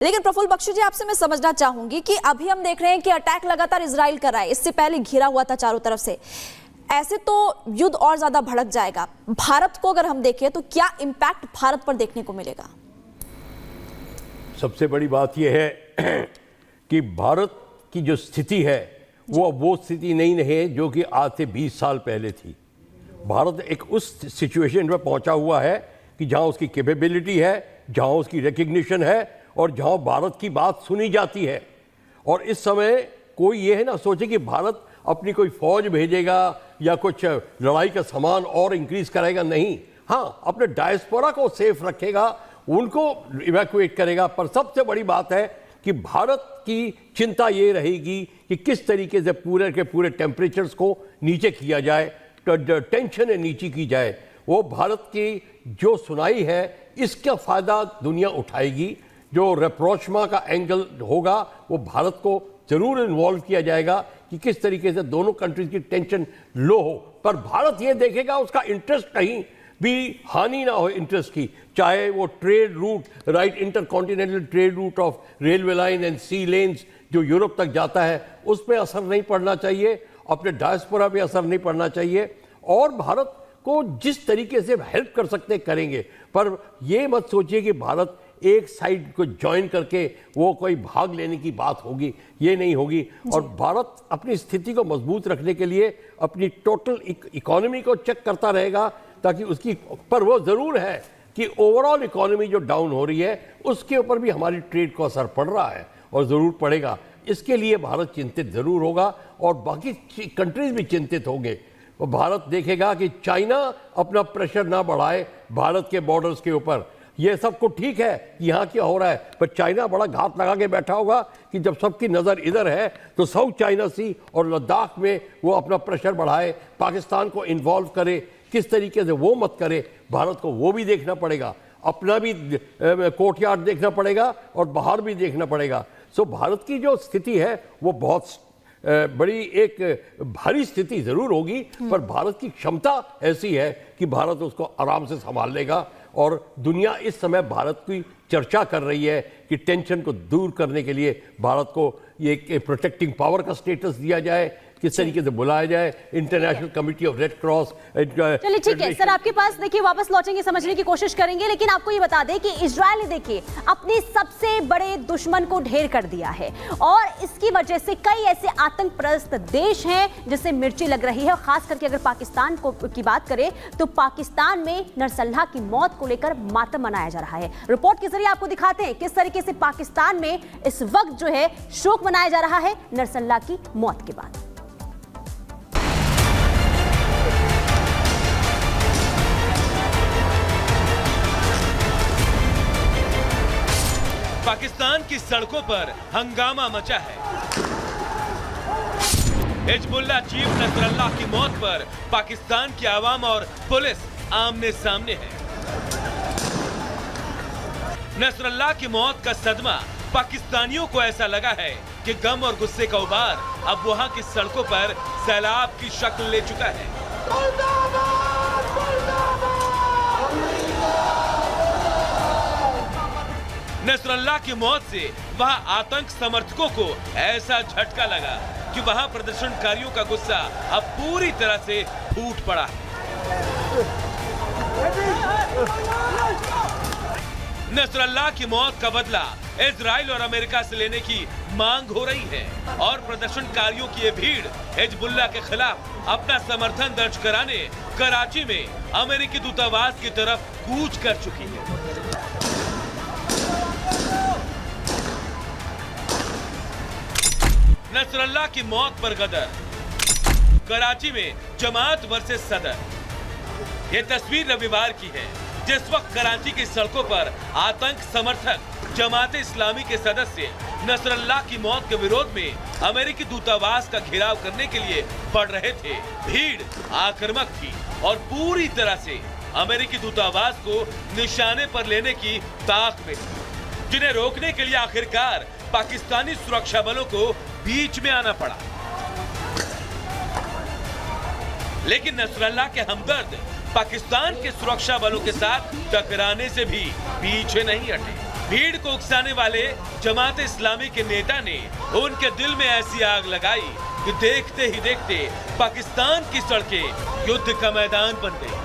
लेकिन प्रफुल्ल बख्शी जी, आपसे मैं समझना चाहूंगी कि अभी हम देख रहे हैं कि अटैक लगातार इजराइल कर रहा है, इससे पहले घिरा हुआ था चारों तरफ से। ऐसे तो युद्ध और ज्यादा भड़क जाएगा। भारत को अगर हम देखें तो क्या इंपैक्ट भारत पर देखने को मिलेगा? सबसे बड़ी बात यह है कि भारत की जो स्थिति है वो स्थिति नहीं है जो कि आज से 20 साल पहले थी। भारत एक उस सिचुएशन में पहुंचा हुआ है कि जहां उसकी कैपेबिलिटी है, जहां उसकी रिकग्निशन है और जहां भारत की बात सुनी जाती है। और इस समय कोई ये ना सोचे कि भारत अपनी कोई फौज भेजेगा या कुछ लड़ाई का सामान और इंक्रीज करेगा। नहीं, हाँ, अपने डायस्पोरा को सेफ रखेगा, उनको इवैक्यूएट करेगा। पर सबसे बड़ी बात है कि भारत की चिंता ये रहेगी कि किस तरीके से पूरे के पूरे टेम्परेचर्स को नीचे किया जाए, टेंशन नीचे की जाए। वो भारत की जो सुनाई है इसका फ़ायदा दुनिया उठाएगी। जो रेप्रोचमा का एंगल होगा वो भारत को ज़रूर इन्वॉल्व किया जाएगा कि किस तरीके से दोनों कंट्रीज की टेंशन लो हो। पर भारत ये देखेगा उसका इंटरेस्ट कहीं भी हानि ना हो इंटरेस्ट की, चाहे वो trade route, right, intercontinental trade route of railway line and sea lanes जो यूरोप तक जाता है, उस पर असर नहीं पड़ना चाहिए, अपने डायस्पोरा पे असर नहीं पड़ना चाहिए। और भारत को जिस तरीके से हेल्प कर सकते करेंगे। पर ये मत सोचिए कि भारत एक साइड को ज्वाइन करके वो कोई भाग लेने की बात होगी, ये नहीं होगी। और भारत अपनी स्थिति को मजबूत रखने के लिए अपनी टोटल इकोनॉमी को चेक करता रहेगा, ताकि उसकी पर वो ज़रूर है कि ओवरऑल इकोनॉमी जो डाउन हो रही है उसके ऊपर भी हमारी ट्रेड को असर पड़ रहा है और ज़रूर पड़ेगा। इसके लिए भारत चिंतित ज़रूर होगा और बाकी कंट्रीज भी चिंतित होंगे। और भारत देखेगा कि चाइना अपना प्रेशर ना बढ़ाए भारत के बॉर्डर्स के ऊपर। ये सबको ठीक है कि यहाँ क्या हो रहा है, पर चाइना बड़ा घात लगा के बैठा होगा कि जब सबकी नज़र इधर है तो साउथ चाइना सी और लद्दाख में वो अपना प्रेशर बढ़ाए, पाकिस्तान को इन्वॉल्व करे। किस तरीके से वो मत करे, भारत को वो भी देखना पड़ेगा, अपना भी कोर्टयार्ड देखना पड़ेगा और बाहर भी देखना पड़ेगा। सो भारत की जो स्थिति है वो बहुत बड़ी एक भारी स्थिति ज़रूर होगी, पर भारत की क्षमता ऐसी है कि भारत उसको आराम से संभाल लेगा। और दुनिया इस समय भारत की चर्चा कर रही है कि टेंशन को दूर करने के लिए भारत को ये प्रोटेक्टिंग पावर का स्टेटस दिया जाए, किस तरीके से बुलाया जाए, international committee of red cross. चलिए ठीक है सर, आपके पास देखिए वापस लौटेंगे, समझने की कोशिश करेंगे। लेकिन आपको ये बता दें कि इजराइल ने देखिए अपने सबसे बड़े दुश्मन को ढेर कर दिया है और इसकी वजह से कई ऐसे आतंकप्रस्त देश हैं जिससे मिर्ची लग रही है। खास करके अगर पाकिस्तान की बात करें तो पाकिस्तान में नरसल्ला की मौत को लेकर मातम मनाया जा रहा है। रिपोर्ट के जरिए आपको दिखाते हैं किस तरीके से पाकिस्तान में इस वक्त जो है शोक मनाया जा रहा है नरसल्ला की मौत के बाद। पाकिस्तान की सड़कों पर हंगामा मचा है। हिजबुल्लाह चीफ नसरल्लाह की मौत पर पाकिस्तान की आवाम और पुलिस आमने सामने है। नसरल्लाह की मौत का सदमा पाकिस्तानियों को ऐसा लगा है कि गम और गुस्से का उबार अब वहां की सड़कों पर सैलाब की शक्ल ले चुका है। नसरल्लाह की मौत से वहां आतंक समर्थकों को ऐसा झटका लगा कि वहां प्रदर्शनकारियों का गुस्सा अब पूरी तरह से फूट पड़ा है। नसरल्लाह की मौत का बदला इजराइल और अमेरिका से लेने की मांग हो रही है और प्रदर्शनकारियों की ये भीड़ हिजबुल्लाह के खिलाफ अपना समर्थन दर्ज कराने कराची में अमेरिकी दूतावास की तरफ कूच कर चुकी है। नसरल्लाह की मौत पर गदर, कराची में जमात वर्सेस सदर। यह तस्वीर रविवार की है जिस वक्त कराची की सड़कों पर आतंक समर्थक जमात इस्लामी के सदस्य नसरल्लाह की मौत के विरोध में अमेरिकी दूतावास का घेराव करने के लिए बढ़ रहे थे। भीड़ आक्रामक थी और पूरी तरह से अमेरिकी दूतावास को निशाने पर लेने की ताक में, जिन्हें रोकने के लिए आखिरकार पाकिस्तानी सुरक्षा बलों को बीच में आना पड़ा। लेकिन नसरल्लाह के हमदर्द पाकिस्तान के सुरक्षा बलों के साथ टकराने से भी पीछे नहीं हटे। भीड़ को उकसाने वाले जमात इस्लामी के नेता ने उनके दिल में ऐसी आग लगाई कि देखते ही देखते पाकिस्तान की सड़कें युद्ध का मैदान बन गई।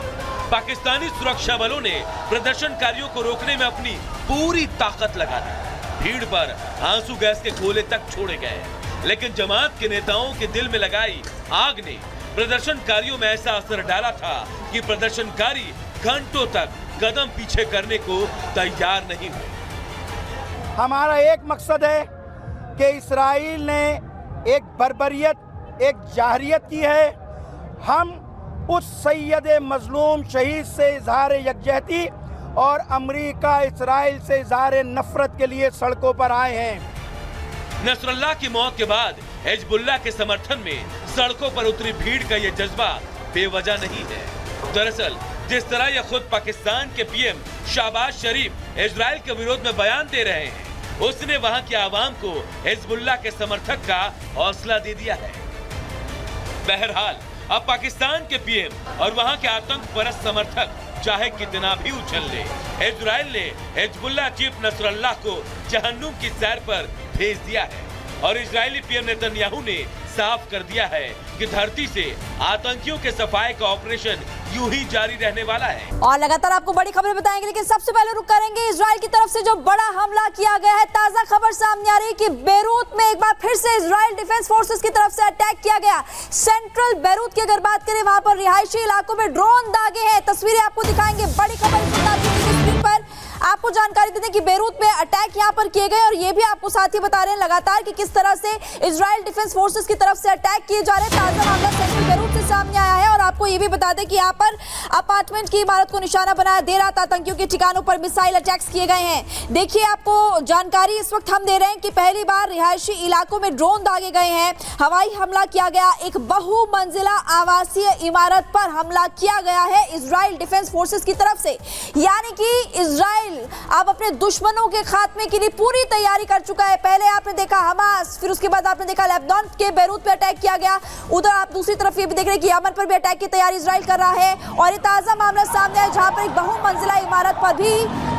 पाकिस्तानी सुरक्षा बलों ने प्रदर्शनकारियों को रोकने में अपनी पूरी ताकत लगा दी। भीड़ पर आंसू गैस के गोले तक छोड़े गए, लेकिन जमात के नेताओं के दिल में लगाई आग ने प्रदर्शनकारियों में ऐसा असर डाला था कि प्रदर्शनकारी घंटों तक कदम पीछे करने को तैयार नहीं हुए। हमारा एक मकसद है कि इस्राइल ने एक बर्बरियत, एक जाहरियत की है। हम उस सैयद मजलूम शहीद से इजहार यकजहती और अमेरिका इस्राइल से इजहार नफरत के लिए सड़कों पर आए हैं। नसरुल्लाह की मौत के बाद हिजबुल्लाह के समर्थन में सड़कों पर उतरी भीड़ का यह जज्बा बेवजह नहीं है। दरअसल जिस तरह यह खुद पाकिस्तान के पीएम शहबाज शरीफ इजराइल के विरोध में बयान दे रहे हैं, उसने वहां की आवाम को हिजबुल्लाह के समर्थक का हौसला दे दिया है। बहरहाल अब पाकिस्तान के पीएम और वहां के आतंक परस्त समर्थक चाहे कितना भी उछल ले, इजराइल ने हिजबुल्लाह चीफ नसरुल्लाह को जहन्नुम की सैर पर भेज दिया है और इजरायली पीएम नेतन्याहू ने साफ कर दिया है कि धरती से आतंकियों के सफाई का ऑपरेशन यूं ही जारी रहने वाला है। और लगातार आपको बड़ी खबरें बताएंगे, लेकिन सबसे पहले रुक करेंगे इजराइल की तरफ से जो बड़ा हमला किया गया है। ताजा खबर सामने आ रही है कि बेरूत में एक बार फिर से इजराइल डिफेंस फोर्सेस की तरफ से अटैक किया गया। सेंट्रल बेरूत की अगर बात करें, वहां पर रिहायशी इलाकों में ड्रोन दागे हैं। तस्वीरें आपको दिखाएंगे। बड़ी खबर स्क्रीन पर आपको जानकारी दे दें कि बेरूत में अटैक यहां पर किए गए और ये भी आपको साथ ही बता रहे हैं लगातार कि किस तरह से इजराइल डिफेंस फोर्सेस की तरफ से अटैक किए जा रहे हैं। ताजा मामला सेंट्रल बेरूत से सामने आया है और आपको ये भी बता दें कि यहां पर अपार्टमेंट की इमारत को निशाना बनाया, देर रात आतंकियों के ठिकानों पर मिसाइल अटैक्स किए गए हैं। देखिए आपको जानकारी इस वक्त हम दे रहे हैं कि पहली बार रिहायशी इलाकों में ड्रोन दागे गए हैं, हवाई हमला किया गया, एक बहुमंजिला आवासीय इमारत पर हमला किया गया है इजराइल डिफेंस फोर्सेस की तरफ से। यानी कि इजराइल अब अपने दुश्मनों के खात्मे के लिए पूरी तैयारी कर चुका है। पहले आपने देखा हमास, फिर उसके बाद आपने देखा लेबनान के बेरूत पे अटैक किया गया। उधर आप दूसरी तरफ ये भी देख रहे हैं कि यमन पर भी अटैक की तैयारी इजराइल कर रहा है और ये ताजा मामला सामने है जहां पर एक बहुमंजिला इमारत पर भी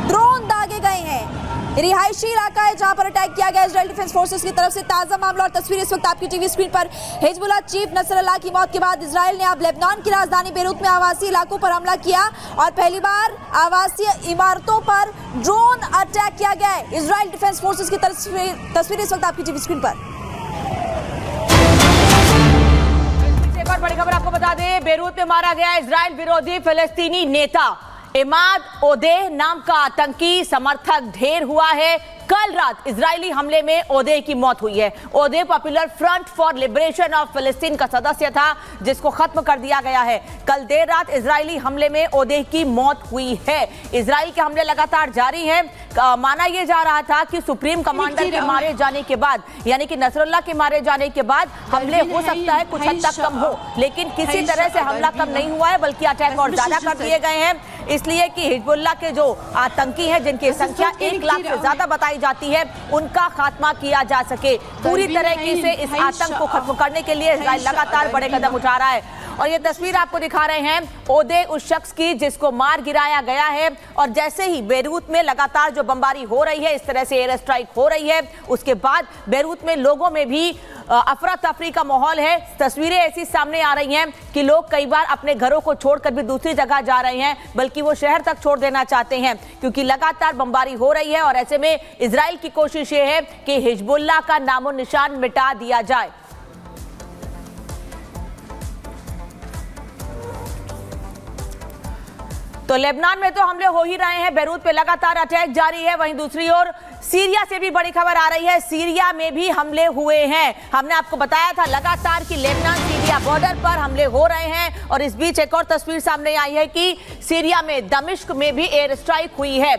ड्रोन दागे गए हैं। रिहायशी इलाका है जहां पर अटैक किया गया इजराइल डिफेंस फोर्सेस की तरफ से। ताजा मामला और तस्वीर इस वक्त आपकी टीवी स्क्रीन पर। हिजबुल्लाह चीफ नसरुल्लाह की मौत के बाद इजराइल ने अब लेबनान की राजधानी बेरूत में आवासीय इलाकों पर हमला किया और पहली बार आवासीय इमारतों पर ड्रोन अटैक किया गया है इजराइल डिफेंस फोर्सेस की तस्वीर इस वक्त आपकी टीवी स्क्रीन पर। एक और बड़ी खबर आपको बता दें, बेरूत में मारा गया इजराइल विरोधी फिलिस्तीनी नेता इमाद ओदेह नाम का आतंकी समर्थक ढेर हुआ है। कल रात इजरायली हमले में ओदेह की मौत हुई है। Odeh popular front for liberation of फिलिस्तीन का सदस्य था जिसको खत्म कर दिया गया है। कल देर रात इजरायली हमले में ओदेह की मौत हुई है। इजराइल के हमले लगातार जारी हैं। माना यह जा रहा था कि सुप्रीम कमांडर के मारे जाने के बाद, यानी कि नसरुल्लाह के मारे जाने के बाद हमले हो सकता है कुछ हद तक कम हो, लेकिन किसी तरह से हमला कम नहीं हुआ है, बल्कि अटैक और ज्यादा कर दिए गए हैं। इसलिए कि हिजबुल्लाह के जो आतंकी हैं जिनकी संख्या 1 लाख से ज्यादा बताई जाती है, उनका खात्मा किया जा सके। पूरी तरीके से इस आतंक को खत्म करने के लिए इजराइल लगातार बड़े कदम उठा रहा है। और ये तस्वीर आपको दिखा रहे हैं ओदेह उस शख्स की जिसको मार गिराया गया है। और जैसे ही बेरूत में लगातार जो बमबारी हो रही है, इस तरह से एयर स्ट्राइक हो रही है, उसके बाद बेरूत में लोगों में भी अफरा तफरी का माहौल है। तस्वीरें ऐसी सामने आ रही हैं कि लोग कई बार अपने घरों को छोड़कर भी दूसरी जगह जा रहे हैं, बल्कि वो शहर तक छोड़ देना चाहते हैं क्योंकि लगातार बमबारी हो रही है। और ऐसे में इजराइल की कोशिश ये है कि हिजबुल्लाह का नामो निशान मिटा दिया जाए। तो लेबनान में तो हमले हो ही रहे हैं, बेरूत पे लगातार अटैक जारी है। वहीं दूसरी ओर सीरिया से भी बड़ी खबर आ रही है, सीरिया में भी हमले हुए हैं। हमने आपको बताया था लगातार कि लेबनान सीरिया बॉर्डर पर हमले हो रहे हैं। और इस बीच एक और तस्वीर सामने आई है कि सीरिया में दमिश्क में भी एयर स्ट्राइक हुई है।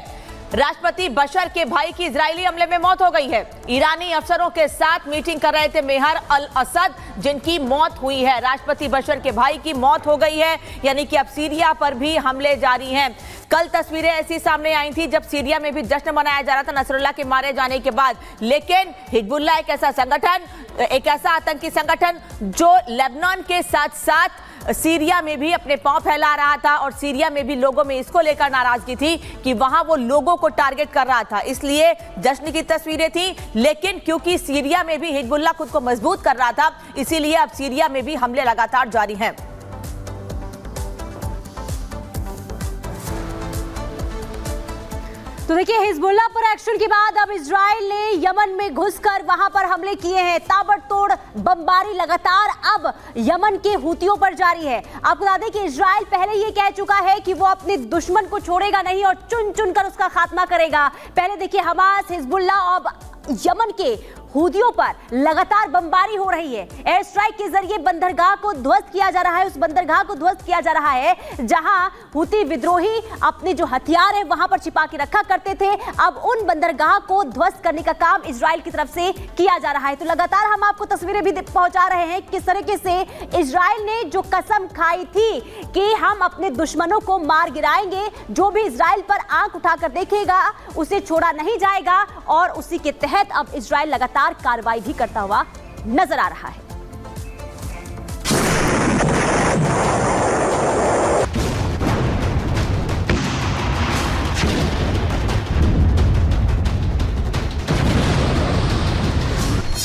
राष्ट्रपति बशर के भाई की इजरायली हमले में मौत हो गई है। ईरानी अफसरों के साथ मीटिंग कर रहे थे मेहर अल असद, जिनकी मौत हुई है। राष्ट्रपति बशर के भाई की मौत हो गई है, यानी कि अब सीरिया पर भी हमले जारी हैं। कल तस्वीरें ऐसी सामने आई थी जब सीरिया में भी जश्न मनाया जा रहा था नसरुल्लाह के मारे जाने के बाद, लेकिन हिजबुल्लाह एक ऐसा संगठन, एक ऐसा आतंकी संगठन जो लेबनान के साथ साथ सीरिया में भी अपने पांव फैला रहा था और सीरिया में भी लोगों में इसको लेकर नाराजगी थी कि वहां वो लोगों को टारगेट कर रहा था, इसलिए जश्न की तस्वीरें थी। लेकिन क्योंकि सीरिया में भी हिजबुल्लाह खुद को मजबूत कर रहा था, इसीलिए अब सीरिया में भी हमले लगातार जारी हैं। तो देखिए, हिजबुल्लाह पर एक्शन के बाद अब इजराइल ने यमन में घुसकर वहां पर हमले किए हैं। ताबड़तोड़ बमबारी लगातार अब यमन के हूतियों पर जारी है। आपको बता दें कि इजराइल पहले ये कह चुका है कि वो अपने दुश्मन को छोड़ेगा नहीं और चुन चुन कर उसका खात्मा करेगा। पहले देखिए, हमास, हिजबुल्लाह और यमन के हूतियों पर लगातार बमबारी हो रही है। एयर स्ट्राइक के जरिए बंदरगाह को ध्वस्त किया जा रहा है। उस बंदरगाह को ध्वस्त किया जा रहा है जहां हूती विद्रोही अपने जो हथियार है वहां पर छिपा के रखा करते थे। अब उन बंदरगाह को ध्वस्त करने का काम इजराइल की तरफ से किया जा रहा है। तो लगातार हम आपको तस्वीरें भी पहुंचा रहे हैं किस तरीके से इजराइल ने जो कसम खाई थी कि हम अपने दुश्मनों को मार गिराएंगे, जो भी इजराइल पर आंख उठाकर देखेगा उसे छोड़ा नहीं जाएगा, और उसी के तहत अब इजराइल लगातार कार्रवाई भी करता हुआ नजर आ रहा है।